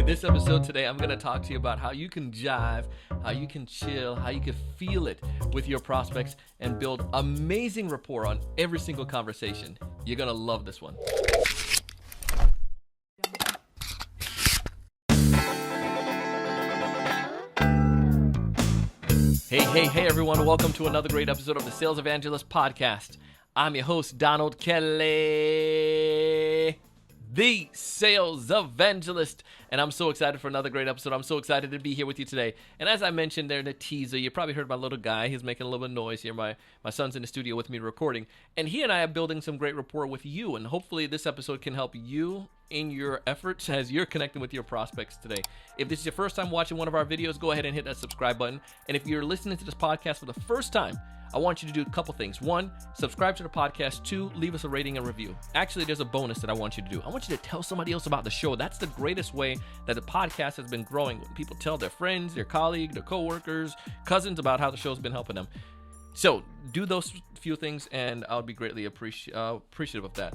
In this episode today, I'm going to talk to you about how you can jive, how you can chill, how you can feel it with your prospects and build amazing rapport on every single conversation. You're going to love this one. Hey everyone, welcome to another great episode of the Sales Evangelist podcast. I'm your host, Donald Kelly, the Sales Evangelist, and I'm so excited for another great episode. I'm so excited to be here with you today. And as I mentioned there in the teaser, you probably heard my little guy. He's making a little bit of noise here. My son's in the studio with me recording, and he and I are building some great rapport with you, and hopefully this episode can help you in your efforts as you're connecting with your prospects today. If this is your first time watching one of our videos, go ahead and hit that subscribe button. And if you're listening to this podcast for the first time, I want you to do a couple things. One, subscribe to the podcast. Two, leave us a rating and review. Actually, there's a bonus that I want you to do. I want you to tell somebody else about the show. That's the greatest way that the podcast has been growing. When people tell their friends, their colleagues, their coworkers, cousins about how the show's been helping them. So do those few things, and I'll be greatly appreciative of that.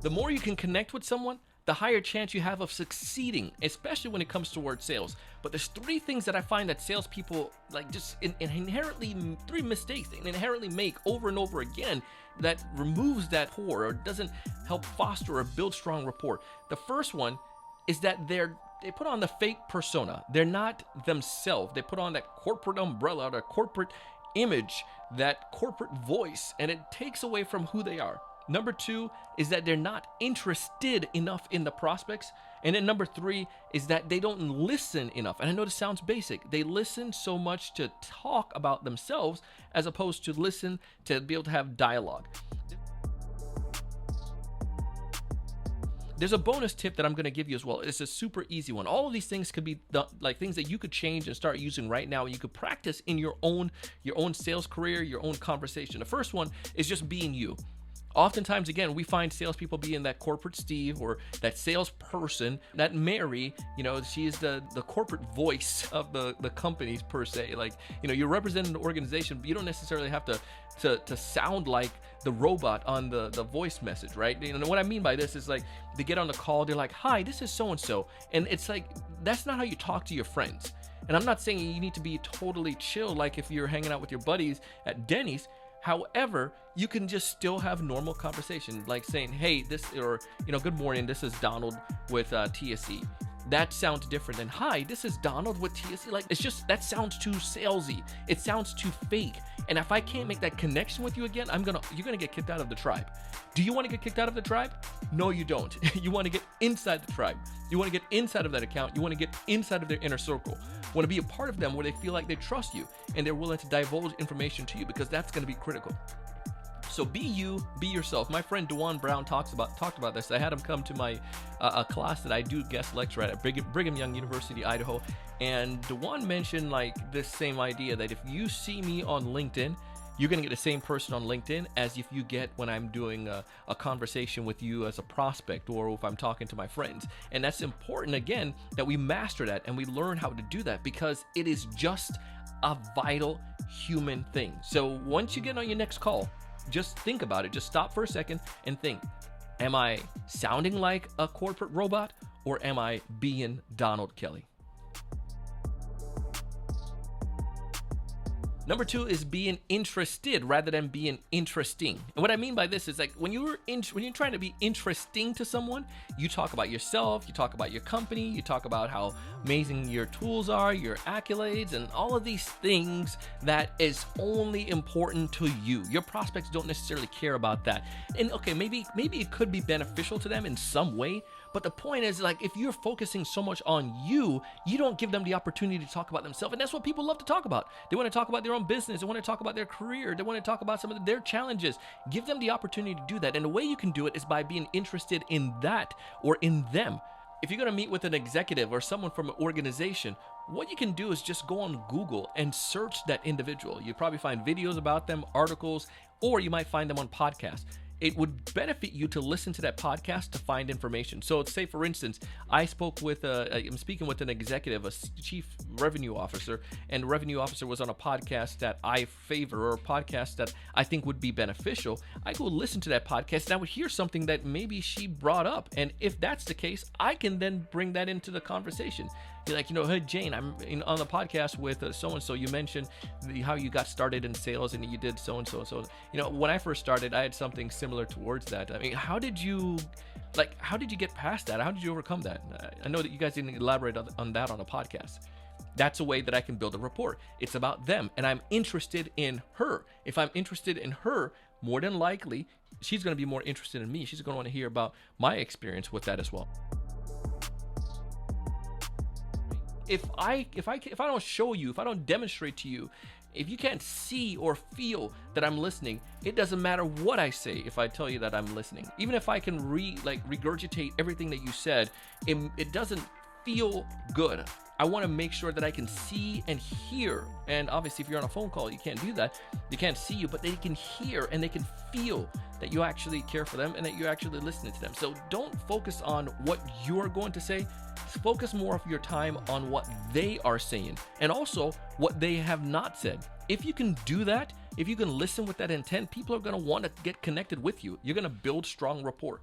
The more you can connect with someone, the higher chance you have of succeeding, especially when it comes towards sales. But there's three things that I find that salespeople three mistakes they inherently make over and over again that removes that rapport or doesn't help foster or build strong rapport. The first one is that they put on the fake persona. They're not themselves. They put on that corporate umbrella, that corporate image, that corporate voice, and it takes away from who they are. Number two is that they're not interested enough in the prospects. And then number three is that they don't listen enough. And I know this sounds basic. They listen so much to talk about themselves as opposed to listen to be able to have dialogue. There's a bonus tip that I'm going to give you as well. It's a super easy one. All of these things could be things that you could change and start using right now, and you could practice in your own sales career, your own conversation. The first one is just being you. Oftentimes, again, we find salespeople being that corporate Steve or that salesperson, that Mary, she is the corporate voice of the companies per se. Like, you're representing the organization, but you don't necessarily have to sound like the robot on the voice message, right? And what I mean by this is like they get on the call, they're like, hi, this is so-and-so. And it's like, that's not how you talk to your friends. And I'm not saying you need to be totally chill like if you're hanging out with your buddies at Denny's. However, you can just still have normal conversation, like saying, hey, good morning, this is Donald with TSE. That sounds different than, hi, this is Donald with TSE. Like, it's just, that sounds too salesy. It sounds too fake. And if I can't make that connection with you again, you're gonna get kicked out of the tribe. Do you want to get kicked out of the tribe? No, you don't. You want to get inside the tribe. You want to get inside of that account. You want to get inside of their inner circle. You want to be a part of them where they feel like they trust you and they're willing to divulge information to you, because that's going to be critical. So be you, be yourself. My friend Dewan Brown talked about this. I had him come to my a class that I do guest lecture at Brigham Young University, Idaho. And Dewan mentioned like this same idea that if you see me on LinkedIn, you're going to get the same person on LinkedIn as if you get when I'm doing a conversation with you as a prospect or if I'm talking to my friends. And that's important, again, that we master that and we learn how to do that, because it is just a vital human thing. So once you get on your next call, just think about it. Just stop for a second and think, am I sounding like a corporate robot or am I being Donald Kelly? Number two is being interested rather than being interesting. And what I mean by this is like when you're trying to be interesting to someone, you talk about yourself, you talk about your company, you talk about how amazing your tools are, your accolades, and all of these things that is only important to you. Your prospects don't necessarily care about that. And okay, maybe it could be beneficial to them in some way, but the point is, like, if you're focusing so much on you don't give them the opportunity to talk about themselves. And that's what people love to talk about. They want to talk about their own business. They want to talk about their career. They want to talk about some of their challenges. Give them the opportunity to do that. And the way you can do it is by being interested in that or in them. If you're going to meet with an executive or someone from an organization, what you can do is just go on Google and search that individual. You probably find videos about them, articles, or you might find them on podcasts. it would benefit you to listen to that podcast to find information. So say, for instance, I'm speaking with an executive, a chief revenue officer, and the revenue officer was on a podcast that I favor, or a podcast that I think would be beneficial. I go listen to that podcast and I would hear something that maybe she brought up. And if that's the case, I can then bring that into the conversation. You're like, hey, Jane, I'm on the podcast with so-and-so. You mentioned how you got started in sales and you did so-and-so and so. When I first started, I had something similar towards that. I mean, how did you get past that? How did you overcome that? I know that you guys didn't elaborate on that on a podcast. That's a way that I can build a rapport. It's about them, and I'm interested in her. If I'm interested in her, more than likely, she's going to be more interested in me. She's going to want to hear about my experience with that as well. If I don't show you, if I don't demonstrate to you, if you can't see or feel that I'm listening, it doesn't matter what I say if I tell you that I'm listening. Even if I can regurgitate everything that you said, it doesn't feel good. I want to make sure that I can see and hear. And obviously, if you're on a phone call, you can't do that. You can't see you, but they can hear and they can feel that you actually care for them and that you're actually listening to them. So don't focus on what you're going to say. Focus more of your time on what they are saying and also what they have not said. If you can do that, if you can listen with that intent, people are going to want to get connected with you. You're going to build strong rapport.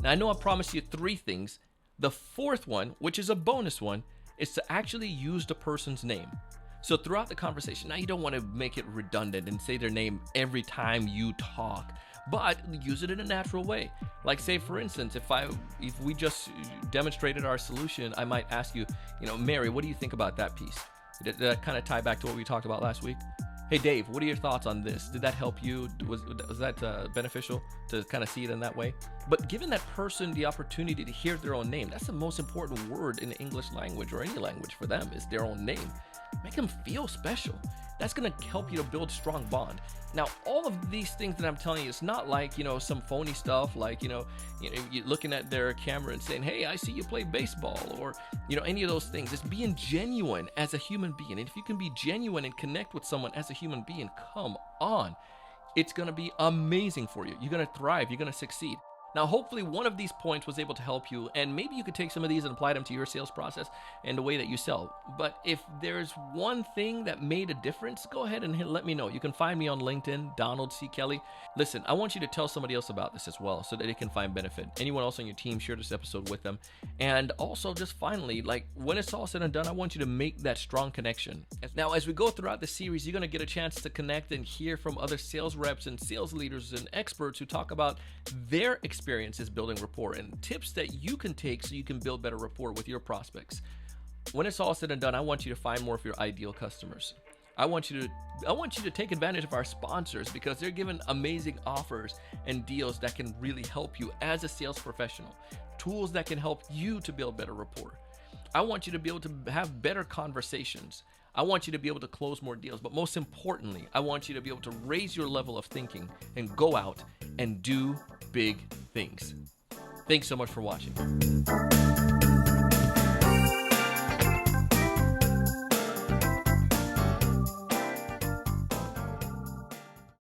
Now, I know I promised you 3 things. The 4th one, which is a bonus one, is to actually use the person's name. So throughout the conversation, now you don't want to make it redundant and say their name every time you talk, but use it in a natural way. Like, say, for instance, if we just demonstrated our solution, I might ask you, Mary, what do you think about that piece? Did that kind of tie back to what we talked about last week? Hey, Dave, what are your thoughts on this? Did that help you? Was that beneficial to kind of see it in that way? But giving that person the opportunity to hear their own name, that's the most important word in the English language, or any language for them, is their own name. Make them feel special. That's going to help you to build strong bond. Now, all of these things that I'm telling you, it's not like, some phony stuff like, you're looking at their camera and saying, hey, I see you play baseball, or, any of those things. It's being genuine as a human being. And if you can be genuine and connect with someone as a human being, come on. It's going to be amazing for you. You're going to thrive. You're going to succeed. Now, hopefully one of these points was able to help you, and maybe you could take some of these and apply them to your sales process and the way that you sell. But if there's one thing that made a difference, go ahead and let me know. You can find me on LinkedIn, Donald C. Kelly. Listen, I want you to tell somebody else about this as well so that they can find benefit. Anyone else on your team, share this episode with them. And also, just finally, when it's all said and done, I want you to make that strong connection. Now, as we go throughout the series, you're going to get a chance to connect and hear from other sales reps and sales leaders and experts who talk about their experiences building rapport and tips that you can take so you can build better rapport with your prospects. When it's all said and done, I want you to find more of your ideal customers. I want you to take advantage of our sponsors, because they're giving amazing offers and deals that can really help you as a sales professional. Tools that can help you to build better rapport. I want you to be able to have better conversations. I want you to be able to close more deals, but most importantly, I want you to be able to raise your level of thinking and go out and do big things. Thanks so much for watching.